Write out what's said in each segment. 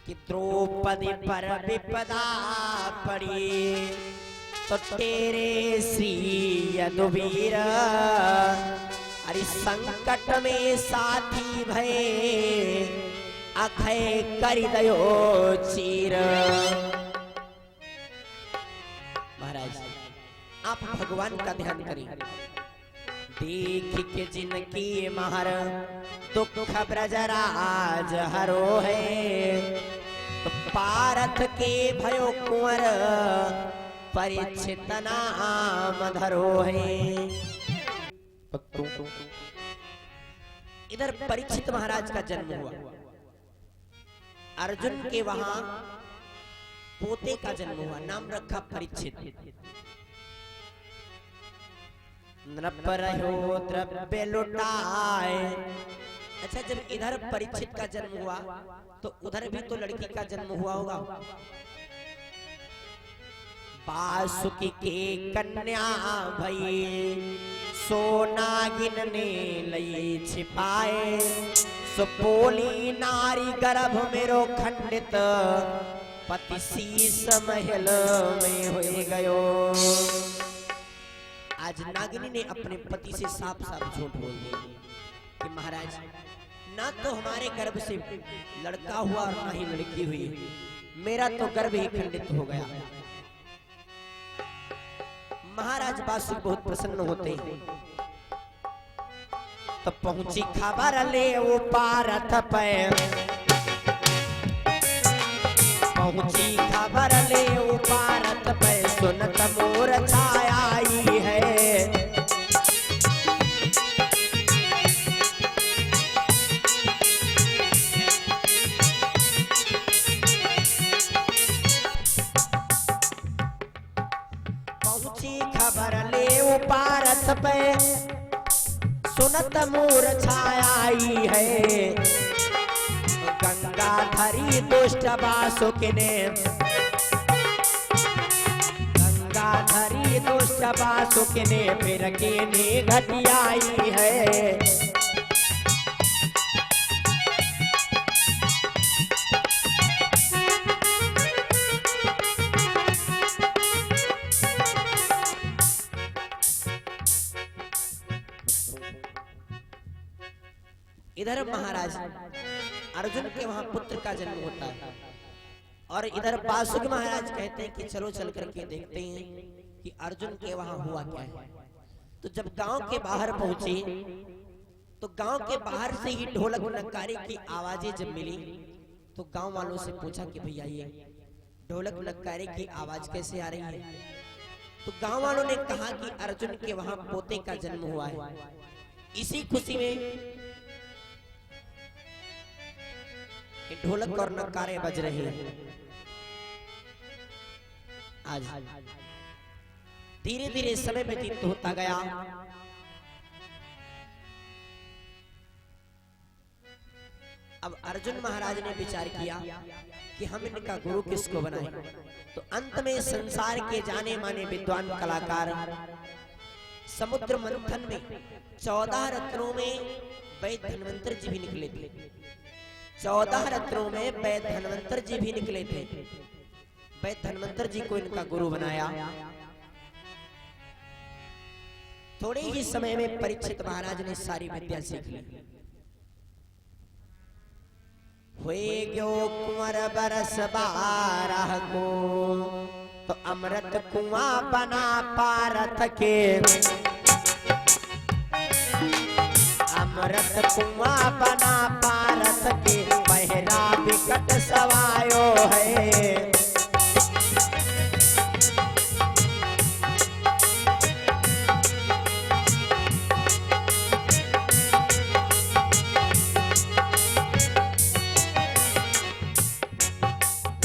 कि द्रौपदी पर विपदा पड़ी तो तेरे श्री यदुवीर अरे संकट में साथी भय अखय कर दयो चीर। महाराज आप भगवान का ध्यान करें, देख के जिनकी महर दुख ब्रजराज हरो है, तो पारथ के भयो कुंवर परीक्षित नाम धरो है। इधर परीक्षित महाराज का जन्म हुआ, अर्जुन के वहां पोते का जन्म हुआ, नाम रखा परीक्षित। नृप रहो द्रव्य लुटाए। अच्छा, जब इधर परीक्षित का जन्म हुआ तो उधर भी तो लड़की का जन्म हुआ होगा। बासुकी के कन्या भई सोनागिन ने लई छिपाए, सुपोली नारी गर्भ मेरो खंडित पति शीस महल में हो गयो। आज नागिनी ने अपने पति से साफ साफ झूठ बोल दिया कि महाराज ना तो हमारे गर्भ से लड़का हुआ और ना ही लड़की हुई, मेरा तो गर्भ ही खंडित हो गया। महाराज बासुक बहुत प्रसन्न होते हैं, तो पहुंची खबर ले वो पारथ पे, पहुंची खबर ले वो पारथ पे, सुनत मोर छाया आई है। पहुंची खबर ले वो पारथ पे, सुनत मोर छाया आई है। गंगा धरी दुष्ट बासुक ने, गंगा धरी दुष्ट बासुक ने फिर के ने घटियाई है। इधर महाराज अर्जुन के वहां पुत्र का जन्म होता है, और इधर बासुक महाराज कहते हैं कि चलो चल करके देखते हैं कि अर्जुन के वहां हुआ क्या है। तो जब गांव के बाहर पहुंचे तो गांव के बाहर से ही ढोलक नगाड़े की आवाजें जब मिली तो गांव वालों से पूछा कि भैया ये ढोलक नगाड़े की आवाज कैसे आ रही है। तो गांव वालों ने कहा कि अर्जुन के वहां पोते का जन्म हुआ है। इसी खुशी में ढोलक और नगाड़े बज रहे हैं। आज धीरे धीरे समय व्यतीत होता गया। अब अर्जुन महाराज ने विचार किया कि हम इनका गुरु किसको बनाएं। तो अंत में संसार के जाने माने विद्वान कलाकार समुद्र मंथन में 14 रत्नों में वैद्य धन्वंतर जी भी निकले थे। 14 रत्नों में वैद्य धन्वंतर जी भी निकले थे। वैद्य धन्वंतर जी को इनका गुरु बनाया। थोड़े ही समय में परीक्षित महाराज ने सारी विद्या सीख ली। हुए गयो कुंवर बरस 12 को, तो अमृत कुआं बना पारथ के, अमृत कुआं बना पारथ के, पहरा विकट सवायो है।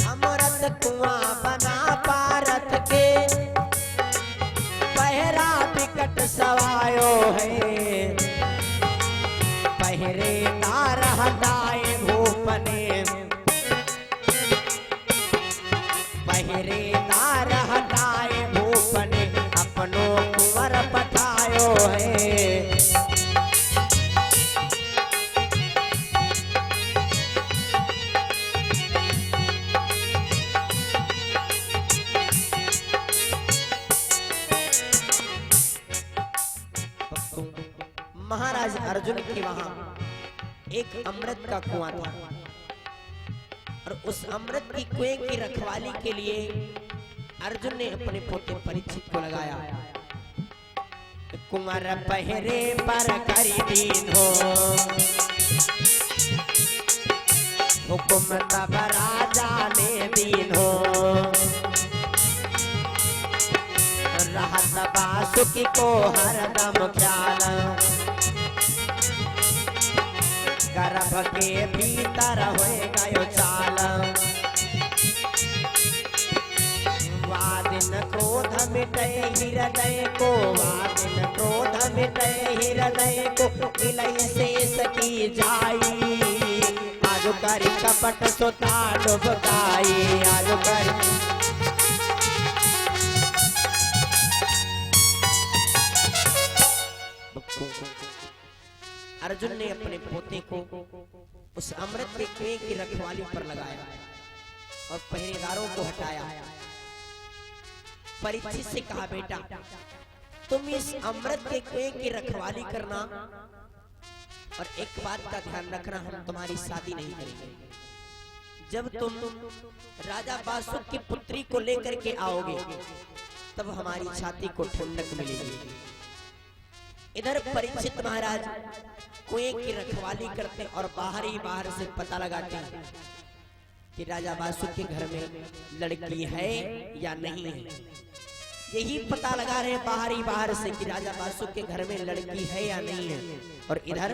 अमृत कुआं बना पारथ के, पहरा विकट सवायो है। पहरेदार हटाए भूपने, पहरेदार हटाए भूपने, अपनों कुंवर पठायो है। अर्जुन के वहां एक अमृत का कुआं था और उस अमृत की कुएं की रखवाली के लिए अर्जुन ने अपने पोते परीक्षित को लगाया। कुंवर पहरे पर करी दीन हो, हुक्म तब राजा ने दीन हो, रहत बासुकी को हरदम ख्याल, गर्भ के भीतर होए गयो चाल, वादिन क्रोध मिटे हृदय को, वादिन क्रोध मिटे हृदय को, मिलई शेष की जाई, आजो करी कपट सुता डुबकाई, आजो करी। अर्जुन ने अपने पोते को उस अमृत के कुएं की रखवाली पर लगाया और पहरेदारों को हटाया। परीक्षित से कहा, बेटा तुम इस अमृत के कुएं की रखवाली करना और एक बात का ध्यान रखना, हम तुम्हारी शादी नहीं करेंगे। जब तुम राजा बासुक की पुत्री को लेकर के आओगे तब हमारी छाती को ठंडक मिलेगी। इधर परीक्षित महाराज कुएं की रखवाली करते और बाहर से पता लगाते हैं कि राजा बासुक के घर में लड़की है या नहीं है। यही पता लगा रहे बाहर से कि राजा बासुक के घर में लड़की है या नहीं है। और इधर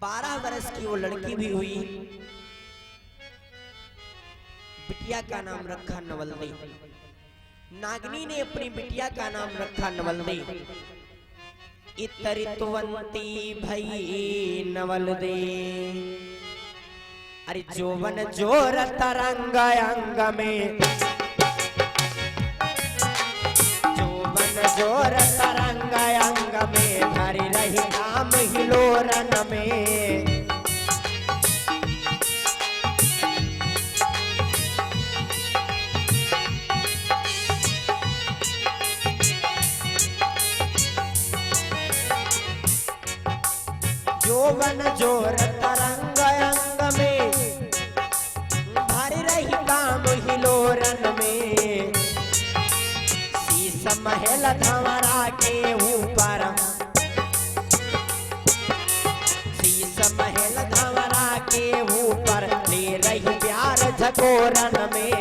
बारह वर्ष की वो लड़की भी हुई। बिटिया का नाम रखा नवलदे। नागनी ने अपनी बिटिया का नाम रखा नवलदे। इतरितवंती भई नवलदे। अरे जोवन जोर तरंग अंग में, जोवन जोर तरंग अंग में, धरी रही नाम हिलोरन में। जोवन जोर तरंग अंग में, भरी रही काम हिलोरन में। शीश महल धंवरा के ऊपर, शीश महल धंवरा के ऊपर, ले रही प्यार झकोरन में।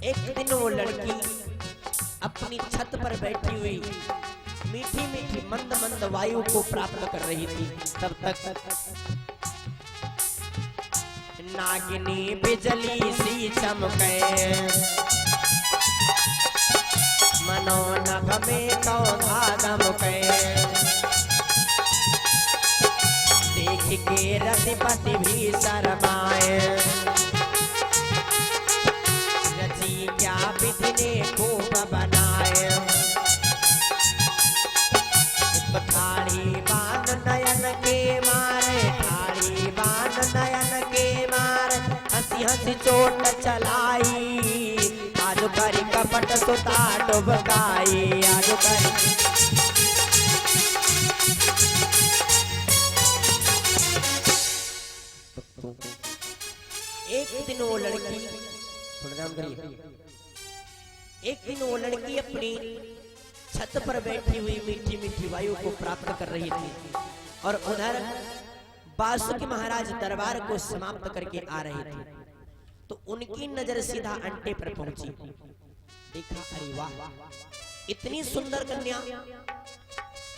एक दिन वो लड़की अपनी छत पर बैठी हुई मीठी मीठी मंद मंद वायु को प्राप्त कर रही थी। तब तक नागिनी बिजली सी चमके, मनोनभ में कौधा दमके। देख के रतिपति भी शरमाए, क्या विधि ने खूब बनाए। ठाड़ी बान नयन के मारे, ठाड़ी बान नयन के मारे, हंसी हंसी चोट चलाई। आज करी कपट सुता डुबकाई, आज करी। एक दिन वो लड़की, एक दिन वो लड़की अपनी छत पर बैठी हुई मीठी मीठी वायु को प्राप्त कर रही थी और उधर बासुकी महाराज दरबार को समाप्त करके आ रहे थे। तो उनकी नजर सीधा अंटे पर पहुंची। देखा, अरे वाह, इतनी सुंदर कन्या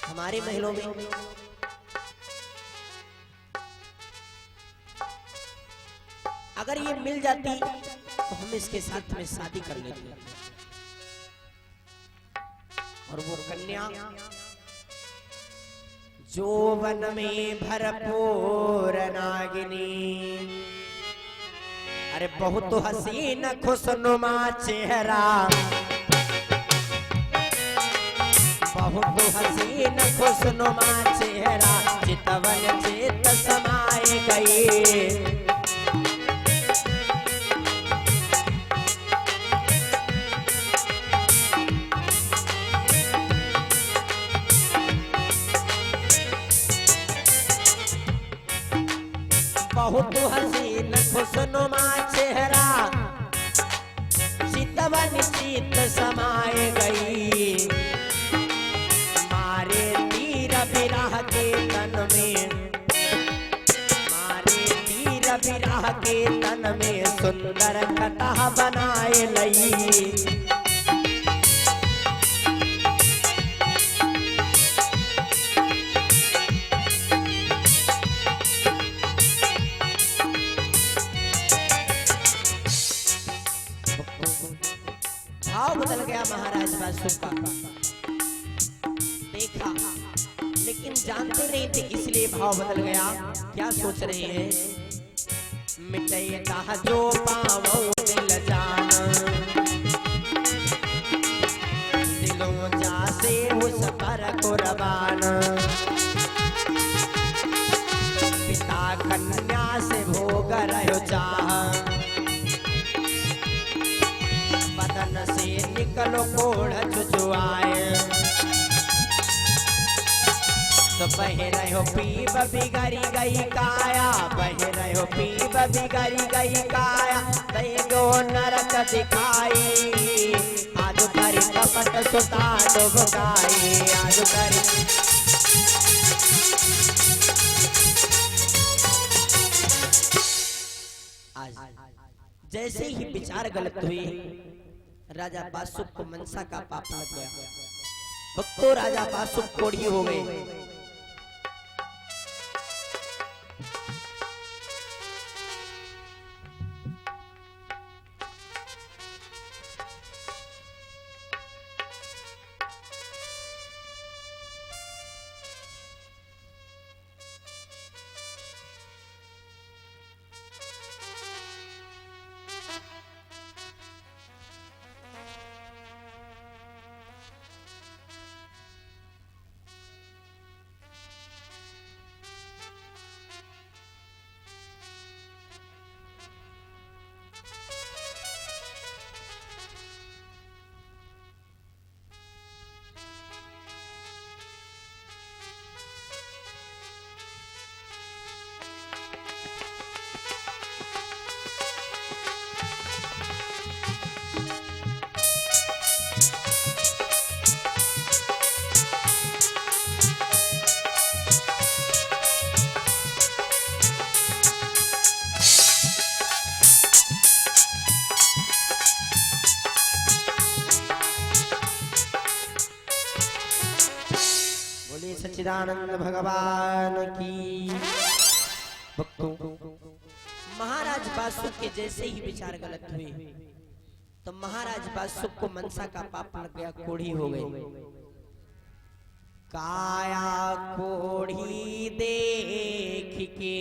हमारे महलों में। अगर ये मिल जाती तो हम इसके साथ में शादी कर लेते। और वो कन्या जोवन में भरपूर नागिनी, अरे बहुत हसीन खुशनुमा चेहरा, बहुत हसीन खुशनुमा चेहरा चितवन चित समाए गई। बहुत हसीन खुशनुमा चेहरा चितवन चित समाए गई। मारे तीर विरह के तन में, मारे तीर विरह के तन में सुंदर कथा बनाए लई। भाव बदल गया महाराज बासुक का। देखा लेकिन जानते नहीं थे इसलिए भाव बदल गया। क्या सोच रहे हैं? मिटैता जो पावो दिल जान, दिलों जासे उस पर कुर्बान। पिता कन्या से भोग रहो चाह, बदन से निकलो कोढ़ चुचुआए। तो बह रहो पीब बिगड़ी गई काया, बह रहो पीब बिगड़ी गई काया। दैगो नरक दिखाई, आज करी कपट सुता डुबकाई। आज करी जैसे ही विचार गलत हुए, राजा बासुक को मनसा का पाप लग गया। भक्तों राजा बासुक कोढ़ी हो गए। सच्चिदानंद भगवान की। भक्तों महाराज बासुक के जैसे ही विचार गलत हुए, तो महाराज बासुक को मनसा का पाप लग गया, कोढ़ी हो गई। काया कोढ़ी देख के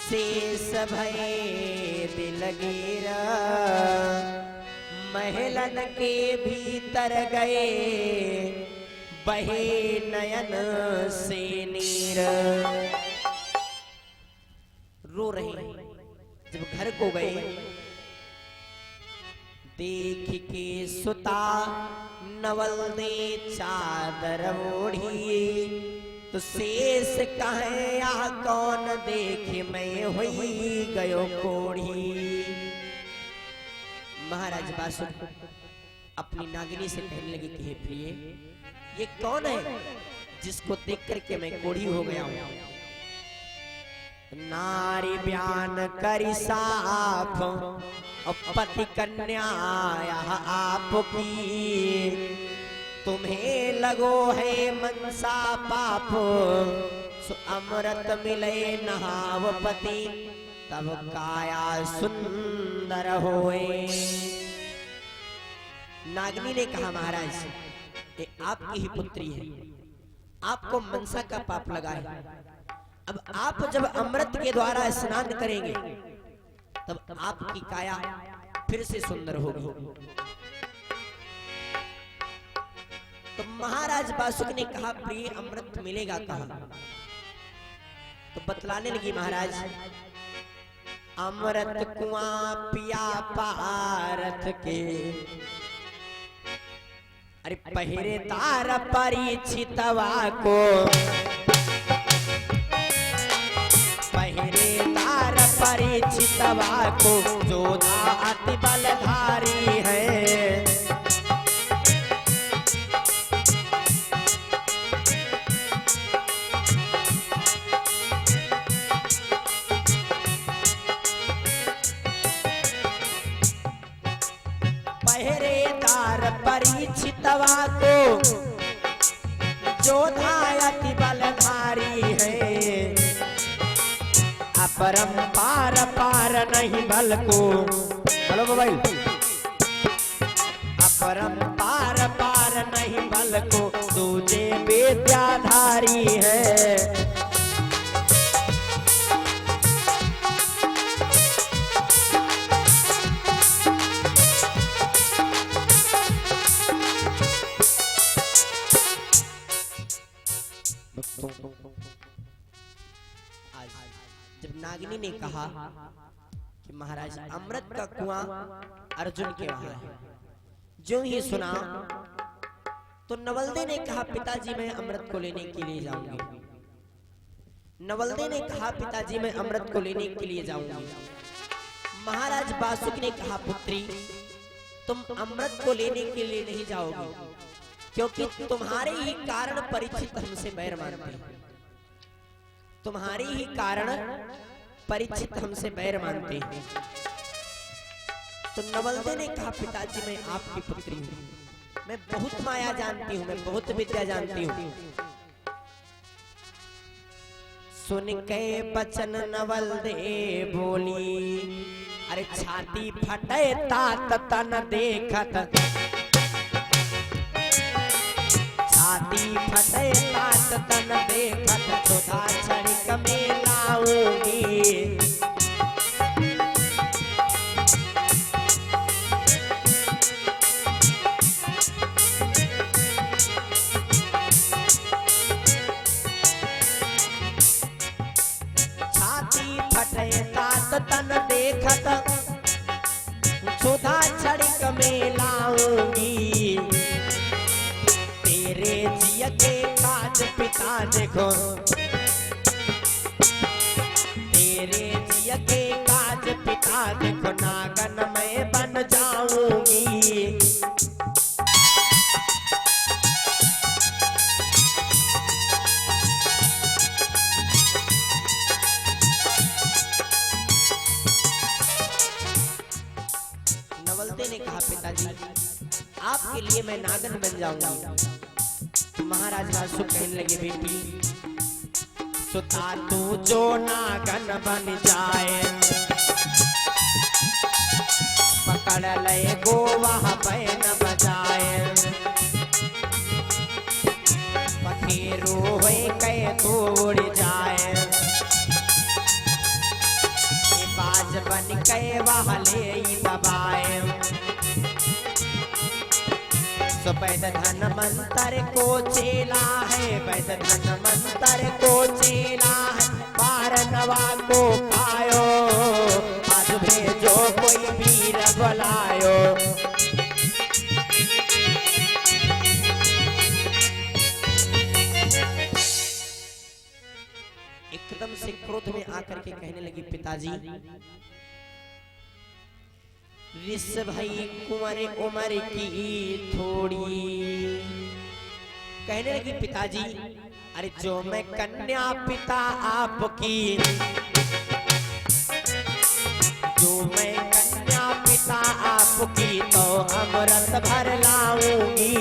शेष भये दिलगीरा, महलन के भीतर गए बहे नयन से नीर। रो रहे जब घर को गए, देख के सुता नवल दे चादर ओढ़ी। तो शेष कहे यह कौन देखे, मैं हुई गयो कोढ़ी। महाराज बासुक अपनी नागिनी से कहने लगे कि हे प्रिय, ये कौन है जिसको देख करके मैं कोढ़ी हो गया हूं? नारी बयान करी साफ पति कन्या आपकी, तुम्हें लगो है मनसा पाप, सो अमृत मिले नहावपति, तब काया सुंदर होए। नागिनी ने कहा महाराज ये आपकी ही पुत्री है, आपको मनसा का पाप लगा है। अब आप जब अमृत के द्वारा स्नान करेंगे तब आपकी काया फिर से सुंदर होगी। तो महाराज बासुकी ने कहा प्रिय अमृत मिलेगा कहाँ? तो बतलाने लगी महाराज, अमृत कुआं पिया पारथ के, अरे पहरेदार परीक्षितवा को, पहरेदार परीक्षितवा को, जोधा अति बलधारी है। पहरेदार परीक्षितवा को, जोधा अति बलधारी है। अपरंपार पार नहीं बल को, हेलो मोबाइल, अपरंपार पार नहीं बल को, दूजे विद्याधारी है। जब नागिनी ने कहा कि महाराज अमृत का कुआं अर्जुन के वहां है, जो ही सुना तो नवलदे ने कहा पिताजी मैं अमृत को लेने के लिए जाऊंगी। नवलदे ने कहा पिताजी मैं अमृत को लेने के लिए जाऊंगी। महाराज बासुकी ने कहा पुत्री तुम अमृत को लेने के लिए नहीं जाओगी, क्योंकि तुम्हारे ही कारण परीक्षित हमसे बैर मानते हैं। तुम्हारे ही कारण परीक्षित हमसे बैर मानते हैं। तो नवलदे ने कहा पिताजी मैं आपकी पुत्री हूँ, मैं बहुत माया जानती हूँ, मैं बहुत विद्या जानती हूँ। सुन के बचन नवलदे बोली, अरे छाती फटे तात तन देखत, छाती फटे तात तन देखत, सुधा छड़िक में लाऊंगी। छाती फटे तात तन देखत, सुधा छड़िक में लाऊंगी। तेरे जिया के काज पिता देखो, तेरे जिया के काज पिता देखो, नागन मैं बन जाऊंगी। नवलदे ने कहा पिताजी आपके लिए मैं नागन बन जाऊंगी। तो महाराज बासुकी कहने लगे बेटी सुता तू जो नागन बन जाए, पकड़ ले गोवा बैन बजाए। पखेरू हुए कै तोड़ जाए, बाज बन के वहले दबाए। तो वैद धन मंत्र को चेला है, वैद धन मंत्र को चेला है, पार नवा को पायो, आज भेजो कोई वीर बुलायो। एकदम से क्रोध में आकर के कहने लगी पिताजी रिस भाई कुंवर उमर की थोड़ी। कहने लगी पिताजी अरे जो मैं कन्या पिता आपकी, जो मैं कन्या पिता आपकी, तो अमृत भर लाऊंगी।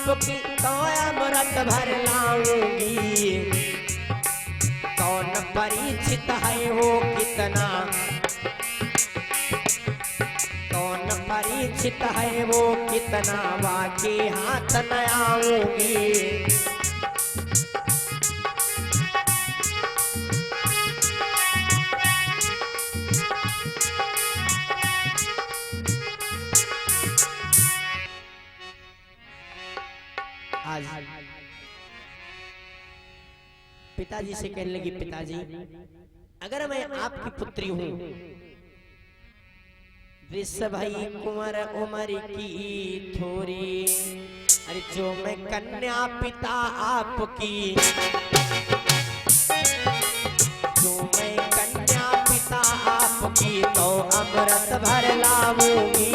आपकी तो अमृत भर लाऊंगी। कौन परीक्षित है वो कितना, कौन परीक्षित परिचित है वो कितना वाके हाथ न आऊंगी। आज पिताजी से कहने लगी, पिताजी अगर मैं आपकी पुत्री हूँ, भाई कुंवर उमर की थोरी, अरे जो मैं कन्या पिता आपकी, जो मैं कन्या पिता आपकी, तो अमृत भर लाऊंगी।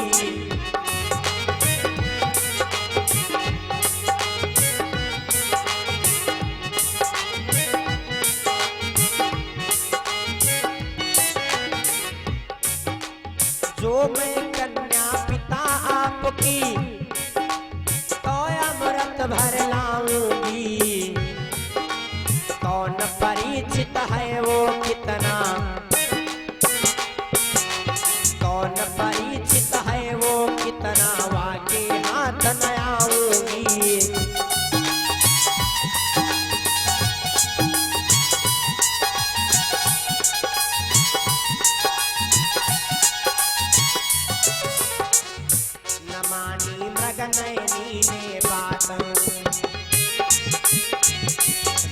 जो मैं कन्या पिता आपकी, तो अमृत भर लाऊंगी। कौन परिचित है वो कितना, कौन परिचित है वो कितना वाके हाथ न आऊंगी। नयनी ने बात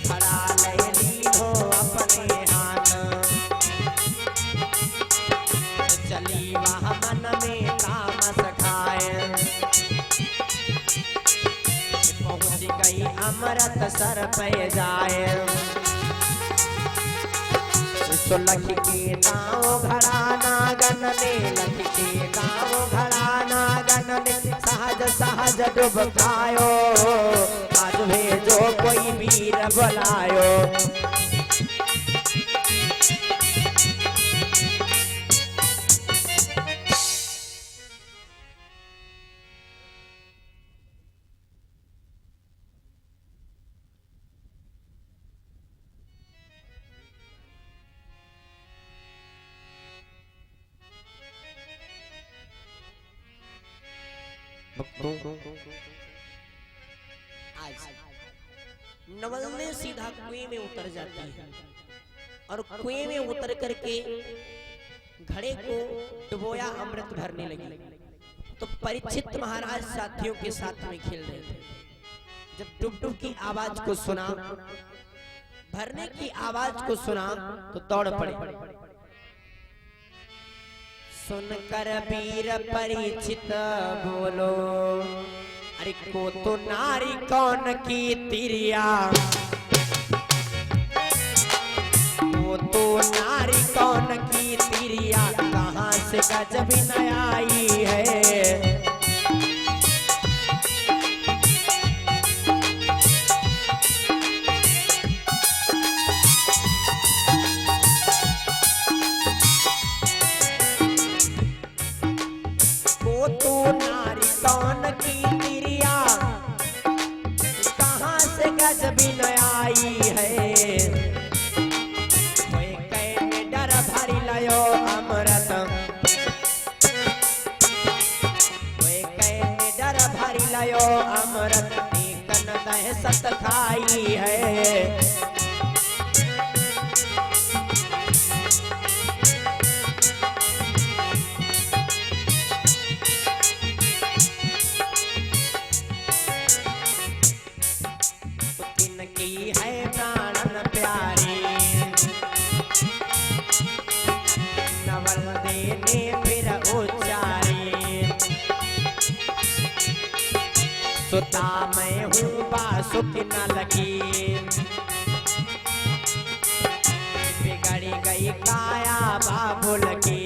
खड़ा लयनी हो अपने हाथ, चली वह मन में तामस खाए, पहुंच गई अमृत सर पे जाए। लख के गाँव घराना गन ने, लख के गाँव घराना गन ने, सहज सहज डूब खायो, आज भेजो कोई वीर बुलायो। आज नवल ने सीधा कुएं में उतर जाती है और कुएं में उतर करके घड़े को डुबोया, अमृत भरने लगी। तो परीक्षित महाराज साथियों के साथ में खेल रहे थे। जब डुब डुब की आवाज को सुना, भरने की आवाज को सुना, तो दौड़ पड़े। सुनकर वीर परिचित बोलो, अरे को तो नारी कौन की तिरिया, को तो नारी कौन की तिरिया, कहाँ से गजब न आई है। नारी कौन की तिरिया, कहाँ से गजब न आई है। कोई कहने डर भरी लयो अमृत, कोई कहने डर भरी लयो अमृत, कन दहशत खाई है। सुता मैं हूँ बासुक न लगी, बिगड़ी गई काया बाबुल की।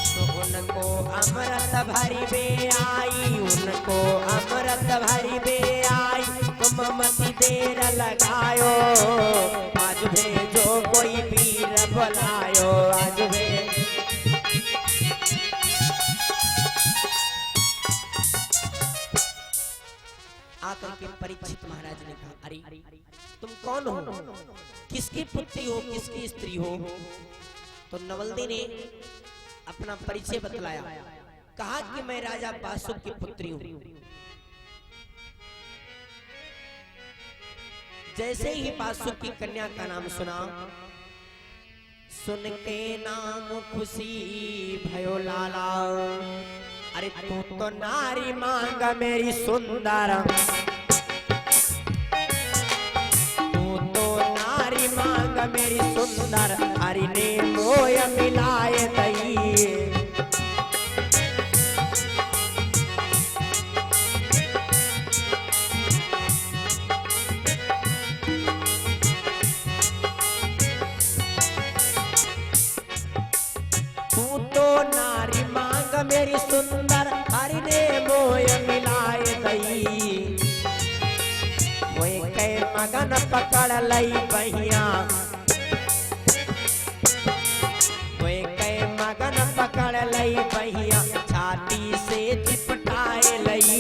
तो उनको अमृत भरी बे आई, उनको अमृत भरी बे आई, तुम मती देर लगायो, आज भेजो कोई वीर बुलायो, आज भेजो। आकर के परीक्षित महाराज ने कहा, अरे तुम कौन हो, किसकी पुत्री हो, किसकी स्त्री हो। तो नवल्दी ने अपना परिचय बतलाया, कहा कि मैं राजा बासुक की पुत्री हूं। जैसे ही बासुक की कन्या का नाम सुना, सुन के नाम खुशी भयो लाला। अरे तू तो नारी मांग मेरी सुंदर, तू तो नारी मांग मेरी सुंदर, हरि ने मोय मिलाए दई। मेरी सुंदर हरि ने मोय मिलाए दई। मोय के मगन पकड़ लई बहिया, मोय के मगन पकड़ लई बहिया, छाती से चिपटाए लई।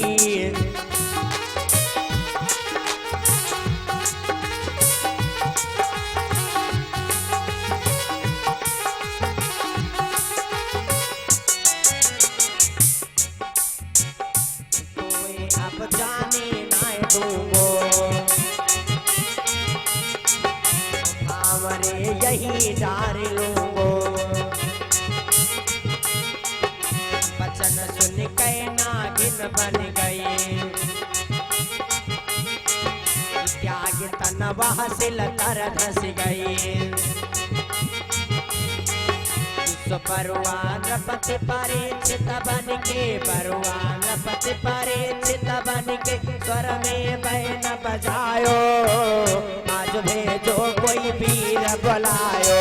जाने ना दूंगो हमरे यही डार लूंगो। बचन सुन के नागिन बन गए, त्याग तनवा सिल कर धस गए। परवान पति परिचित बन के, परवान पति परिचित बन के, स्वर में बैन बजायो। आज भेजो कोई वीर बुलायो।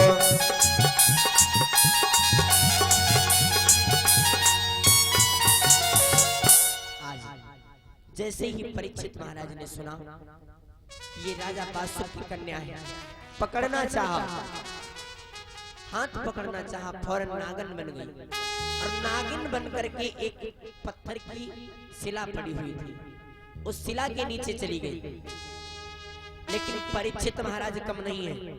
आज जैसे ही परीक्षित महाराज ने सुना ये राजा बासुक की कन्या है, पकड़ना चाहा, हाथ पकड़ना चाहा, फौरन नागिन बन गई। और नागिन बन करके एक पत्थर की शिला पड़ी हुई थी, उस शिला के नीचे चली गई। लेकिन परीक्षित महाराज कम नहीं है,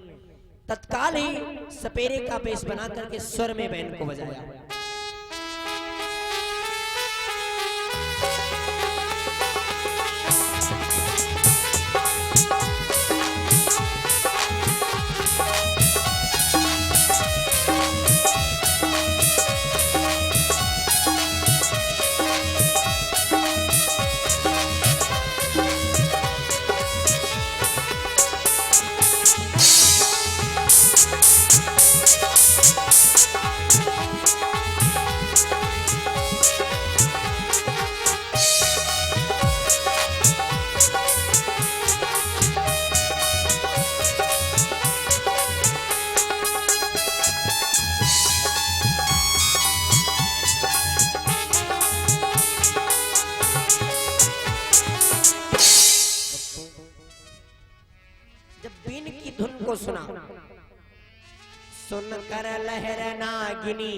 तत्काल ही सपेरे का वेश बना करके स्वर में बैन को बजाया। सुना, सुनकर लहर नागिनी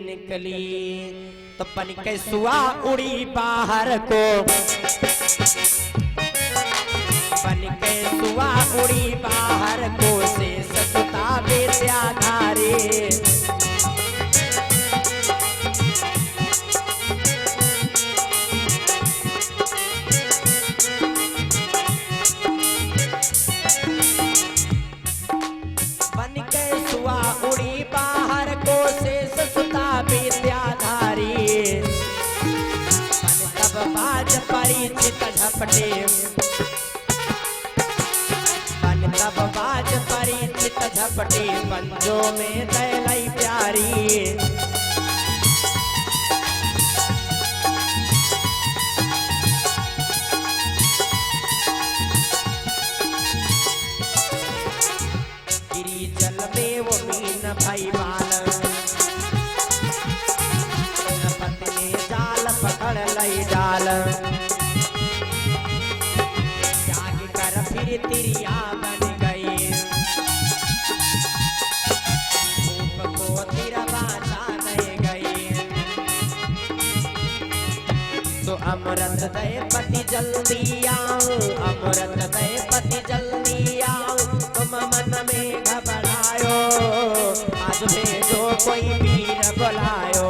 निकली, तो बन के सुआ उड़ी बाहर को, बन के सुआ उड़ी बाहर को, से सचुता विद्याधारी। उड़ी बाहर को, से ससुता विद्याधारी। तब बाज परिचित झपटे, तब बाज परिचित झपटे, पंजों में दैलई प्यारी। जल में वो मीन भाई बाल, पत्नी जाल पकड़ लई डाल। जाग कर फिर तिरिया बन गई, धूप को तिरवा जाने गई। तो अमृत दे पति जल्दी आओ, अमृत दे पति जल्दी आओ। तुम मन में घबरायो, आज भेजो कोई वीर बुलायो।